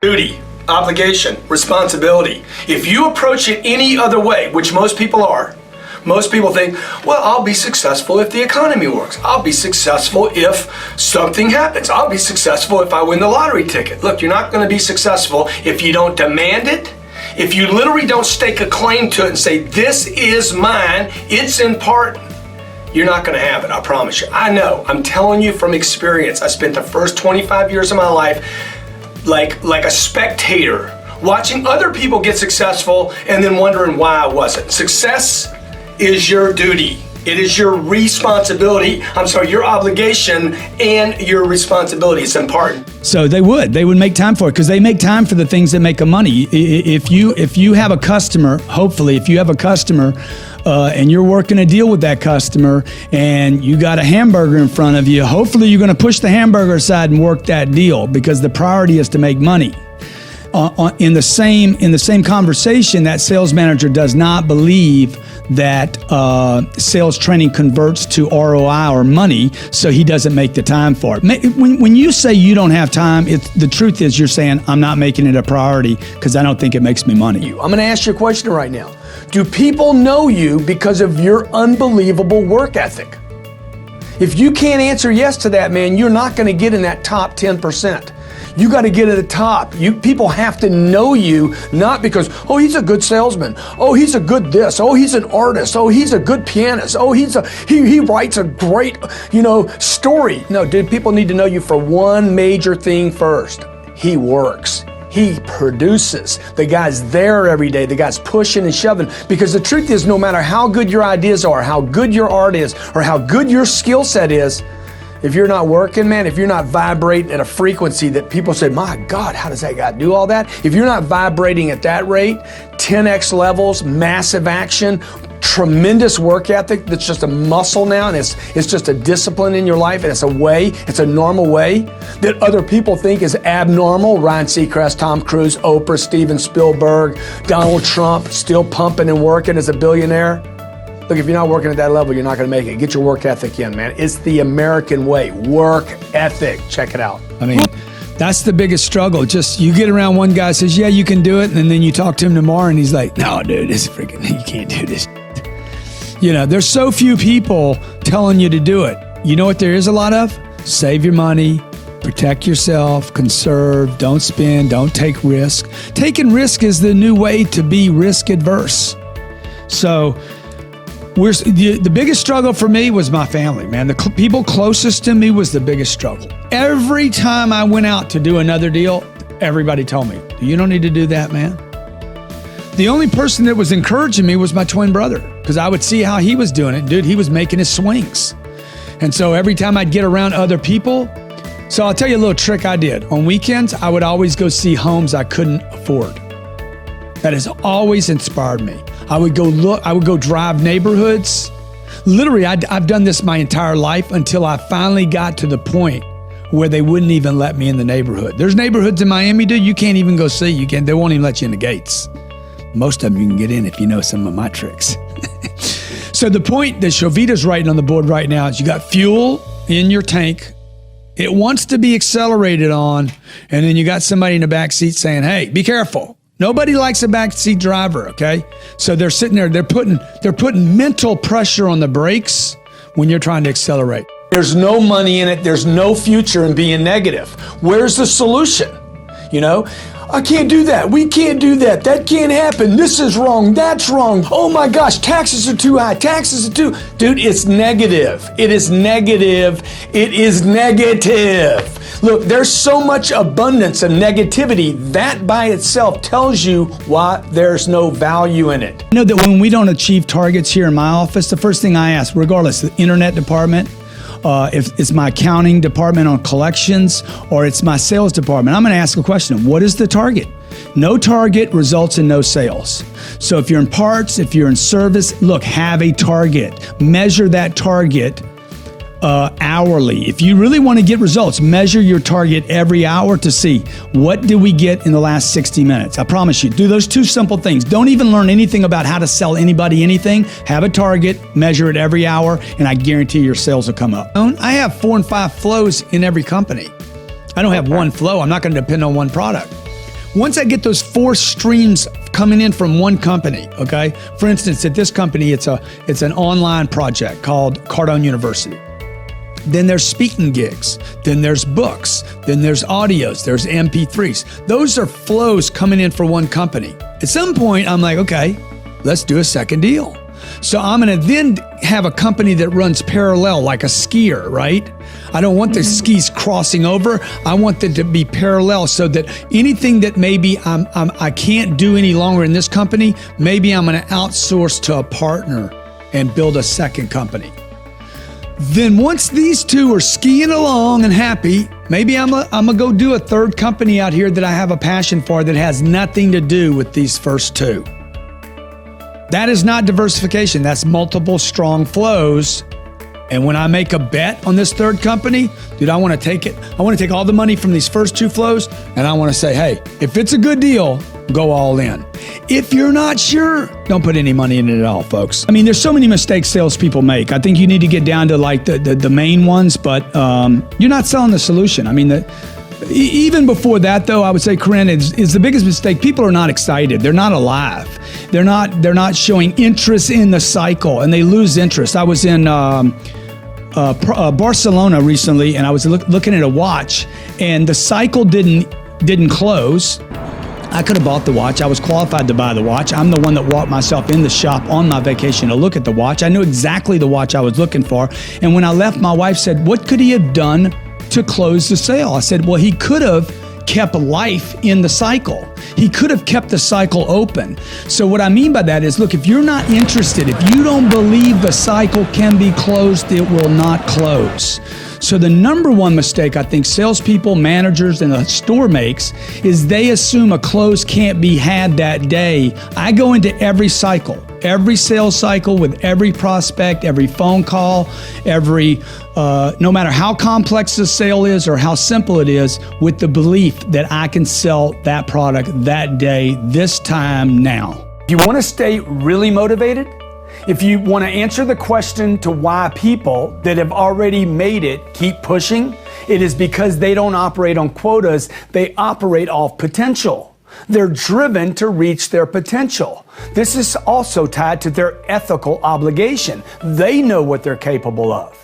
Duty, obligation, responsibility. If you approach it any other way, which most people are, most people think, well, I'll be successful if the economy works. I'll be successful if something happens. I'll be successful if I win the lottery ticket. Look, you're not going to be successful if you don't demand it, if you literally don't stake a claim to it and say, this is mine, it's important. You're not going to have it, I promise you. I know, I'm telling you from experience. I spent the first 25 years of my life like a spectator, watching other people get successful and then wondering why I wasn't. Success is your duty. It is your responsibility. Your obligation and your responsibility. It's important. So they would make time for it because they make time for the things that make them money. If you have a customer, hopefully, if you have a customer and you're working a deal with that customer and you got a hamburger in front of you, hopefully you're going to push the hamburger aside and work that deal because the priority is to make money. In the same conversation, that sales manager does not believe that sales training converts to ROI or money, so he doesn't make the time for it. When you say you don't have time, the truth is you're saying, I'm not making it a priority because I don't think it makes me money. I'm going to ask you a question right now. Do people know you because of your unbelievable work ethic? If you can't answer yes to that, man, you're not going to get in that top 10%. You got to get at the top. People have to know you, not because, oh, he's a good salesman. Oh, he's a good this. Oh, he's an artist. Oh, he's a good pianist. Oh, he writes a great, story. No, dude, people need to know you for one major thing first. He works. He produces. The guy's there every day. The guy's pushing and shoving. Because the truth is, no matter how good your ideas are, how good your art is, or how good your skill set is, if you're not working, man, if you're not vibrating at a frequency that people say, my God, how does that guy do all that? If you're not vibrating at that rate, 10x levels, massive action, tremendous work ethic that's just a muscle now, and it's just a discipline in your life, and it's a normal way that other people think is abnormal. Ryan Seacrest, Tom Cruise, Oprah, Steven Spielberg, Donald Trump, still pumping and working as a billionaire. Look, if you're not working at that level, you're not going to make it. Get your work ethic in, man. It's the American way. Work ethic. Check it out. I mean, that's the biggest struggle. Just you get around one guy says, yeah, you can do it. And then you talk to him tomorrow and he's like, no, dude, this is freaking, you can't do this. There's so few people telling you to do it. You know what there is a lot of? Save your money, protect yourself, conserve, don't spend, don't take risk. Taking risk is the new way to be risk adverse. So, the biggest struggle for me was my family, man. The people closest to me was the biggest struggle. Every time I went out to do another deal, everybody told me, you don't need to do that, man. The only person that was encouraging me was my twin brother because I would see how he was doing it. Dude, he was making his swings. And so every time I'd get around other people, so I'll tell you a little trick I did. On weekends, I would always go see homes I couldn't afford. That has always inspired me. I would go drive neighborhoods. Literally, I've done this my entire life until I finally got to the point where they wouldn't even let me in the neighborhood. There's neighborhoods in Miami, dude, you can't even go see. They won't even let you in the gates. Most of them you can get in if you know some of my tricks. So the point that Shovita's writing on the board right now is you got fuel in your tank. It wants to be accelerated on, and then you got somebody in the back seat saying, hey, be careful. Nobody likes a backseat driver, okay? So they're sitting there, they're putting mental pressure on the brakes when you're trying to accelerate. There's no money in it. There's no future in being negative. Where's the solution? I can't do that. We can't do that. That can't happen. This is wrong. That's wrong. Oh my gosh, taxes are too high. Dude, it's negative. It is negative. It is negative. Look, there's so much abundance of negativity. That by itself tells you why there's no value in it. You know that when we don't achieve targets here in my office, the first thing I ask, regardless of the internet department, if it's my accounting department on collections, or it's my sales department, I'm going to ask a question. What is the target? No target results in no sales. So if you're in parts, if you're in service, look, have a target. Measure that target hourly. If you really want to get results, measure your target every hour to see what did we get in the last 60 minutes. I promise you, do those two simple things. Don't even learn anything about how to sell anybody anything. Have a target, measure it every hour, and I guarantee your sales will come up. I have 4 and 5 flows in every company. I don't have one flow. I'm not going to depend on one product. Once I get those 4 streams coming in from one company, okay? For instance, at this company, it's an online project called Cardone University. Then there's speaking gigs, then there's books, then there's audios, there's MP3s. Those are flows coming in for one company. At some point, I'm like, okay, let's do a second deal. So I'm gonna then have a company that runs parallel, like a skier, right? I don't want the skis crossing over. I want them to be parallel so that anything that maybe I can't do any longer in this company, maybe I'm gonna outsource to a partner and build a second company. Then once these 2 are skiing along and happy, maybe I'm gonna go do a third company out here that I have a passion for that has nothing to do with these first 2. That is not diversification. That's multiple strong flows. And when I make a bet on this third company, dude, I want to take it. I want to take all the money from these first 2 flows, and I want to say, hey, if it's a good deal, go all in. If you're not sure, don't put any money in it at all, folks. I mean, there's so many mistakes salespeople make. I think you need to get down to like the main ones, but you're not selling the solution. I mean, even before that, though, I would say, Corinne, is the biggest mistake. People are not excited. They're not alive. They're not showing interest in the cycle, and they lose interest. I was in Barcelona recently, and I was looking at a watch, and the cycle didn't close. I could have bought the watch. I was qualified to buy the watch. I'm the one that walked myself in the shop on my vacation to look at the watch. I knew exactly the watch I was looking for. And when I left, my wife said, what could he have done to close the sale? I said, well, he could have kept life in the cycle. He could have kept the cycle open. So what I mean by that is, look, if you're not interested, if you don't believe the cycle can be closed, it will not close. So the number one mistake I think salespeople, managers, and the store makes is they assume a close can't be had that day. I go into every cycle, every sales cycle with every prospect, every phone call, no matter how complex the sale is or how simple it is, with the belief that I can sell that product that day, this time, now. If you want to stay really motivated, if you want to answer the question to why people that have already made it keep pushing, it is because they don't operate on quotas, they operate off potential. They're driven to reach their potential. This is also tied to their ethical obligation. They know what they're capable of.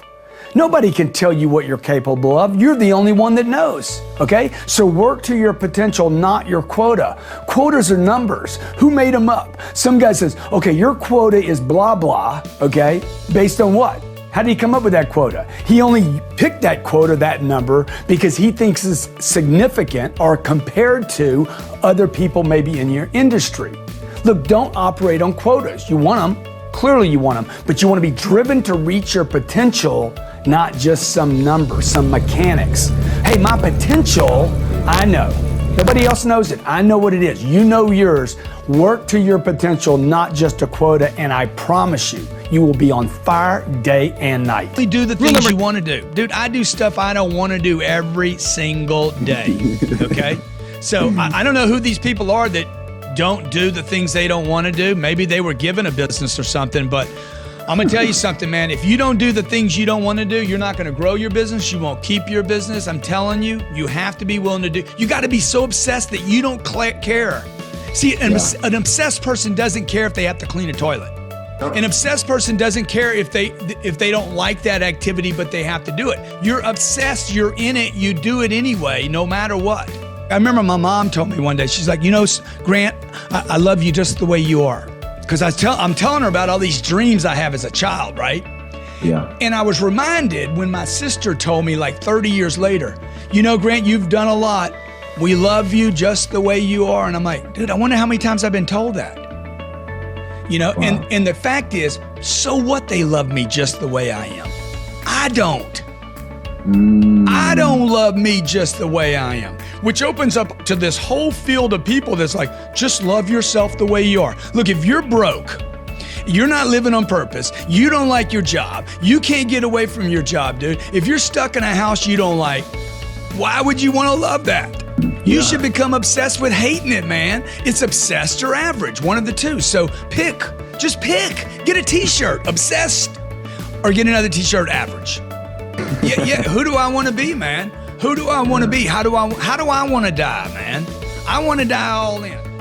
Nobody can tell you what you're capable of. You're the only one that knows, okay? So work to your potential, not your quota. Quotas are numbers. Who made them up? Some guy says, okay, your quota is blah, blah, okay? Based on what? How did he come up with that quota? He only picked that quota, that number, because he thinks it's significant or compared to other people maybe in your industry. Look, don't operate on quotas. You want them, clearly you want them, but you want to be driven to reach your potential, not just some number, some mechanics. Hey, my potential, I know. Nobody else knows it. I know what it is. You know yours. Work to your potential, not just a quota, and I promise you, you will be on fire day and night. Do the things you want to do. Dude, I do stuff I don't want to do every single day, okay? So I don't know who these people are that don't do the things they don't want to do. Maybe they were given a business or something, but I'm gonna tell you something, man. If you don't do the things you don't want to do, you're not gonna grow your business. You won't keep your business. I'm telling you, you have to be willing to do. You got to be so obsessed that you don't care. See, an obsessed person doesn't care if they have to clean a toilet. An obsessed person doesn't care if they don't like that activity, but they have to do it. You're obsessed. You're in it. You do it anyway, no matter what. I remember my mom told me one day. She's like, Grant, I love you just the way you are. Because I'm telling her about all these dreams I have as a child, right? Yeah. And I was reminded when my sister told me like 30 years later, Grant, you've done a lot. We love you just the way you are. And I'm like, dude, I wonder how many times I've been told that. Wow. And the fact is, so what they love me just the way I am? I don't. I don't love me just the way I am, which opens up to this whole field of people that's like, just love yourself the way you are. Look, if you're broke, you're not living on purpose, you don't like your job, you can't get away from your job, dude. If you're stuck in a house you don't like, why would you want to love that? You should become obsessed with hating it, man. It's obsessed or average, one of the two. So just pick. Get a t-shirt, obsessed, or get another t-shirt, average. Yeah. Who do I want to be, man? Who do I want to be? How do I want to die, man? I want to die all in.